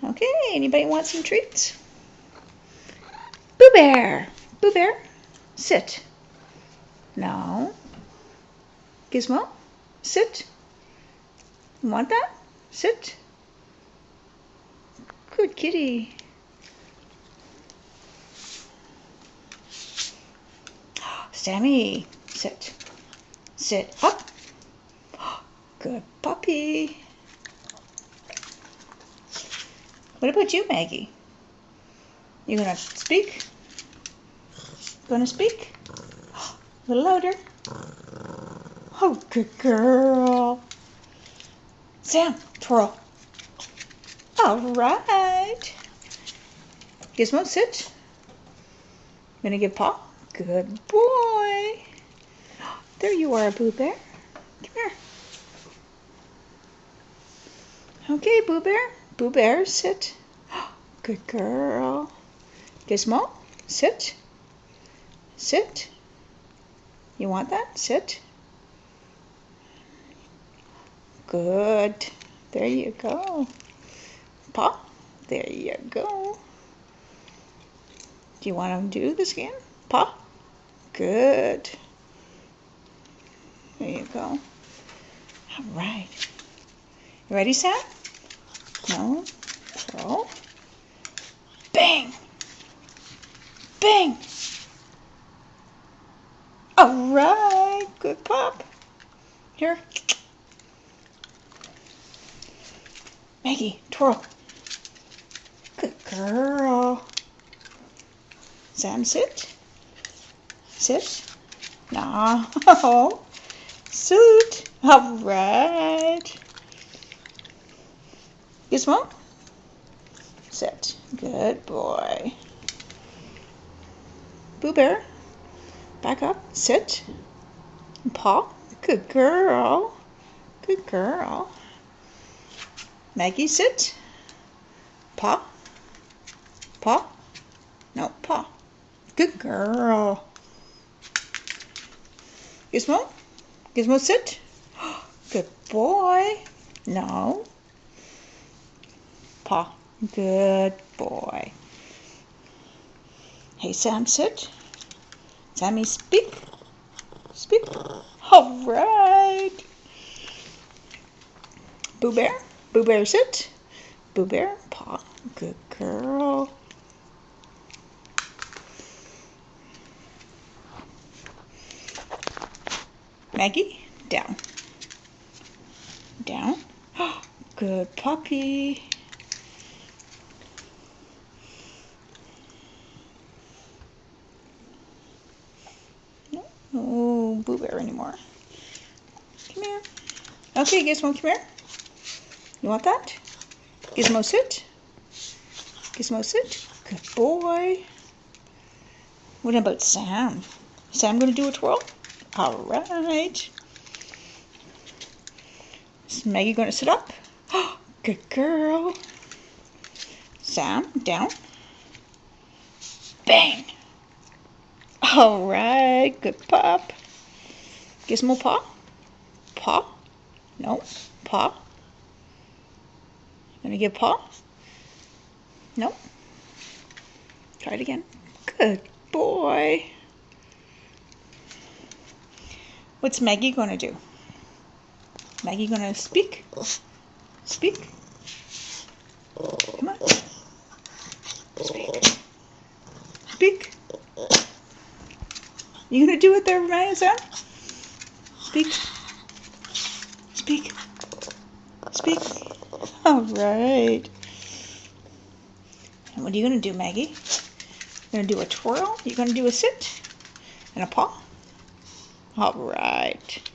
Okay, anybody want some treats? Boo Bear! Boo Bear, sit. No. Gizmo, sit. You want that? Sit. Good kitty. Sammy, sit. Sit up. Good puppy. What about you, Maggie? You gonna speak? Gonna speak? A little louder. Oh, good girl. Sam, twirl. All right. Gizmo, sit. Gonna give paw? Good boy. There you are, Boo Bear. Come here. Okay, Boo Bear. Boo Bear, sit. Good girl. Gizmo, sit. Sit. You want that? Sit. Good. There you go. Paw. There you go. Do you want to do this again? Paw. Good. There you go. All right. You ready, Sam? No. Throw. Bang. Bang. All right. Good pop. Here. Maggie, twirl. Good girl. Sam, sit. Sit. No. Suit. All right. Gizmo. Sit. Good boy. Boo Bear. Back up. Sit. Paw. Good girl. Good girl. Maggie, sit. Paw. Paw. No, paw. Good girl. Gizmo. Gizmo, sit. Good boy. No. Paw. Good boy. Hey, Sam, sit. Sammy, speak. Speak. All right. Boo Bear. Boo Bear, sit. Boo Bear, paw. Good girl. Maggie, down. Down. Good puppy. No, Boo Bear anymore. Come here. Okay, Gizmo, come here. You want that? Gizmo, sit. Gizmo, sit. Good boy. What about Sam? Sam gonna do a twirl? All right. Is Maggie gonna sit up? Good girl. Sam, down. Bang. All right, good pop. Gizmo, paw. Paw. No, paw. Gonna give paw? Nope. Try it again. Good boy. What's Maggie gonna do? Maggie gonna speak? Speak? Come on. Speak. Speak. You gonna do it there, Sam? Speak. Speak. Speak. All right. And what are you gonna do, Maggie? You're gonna do a twirl? You're gonna do a sit? And a paw? All right.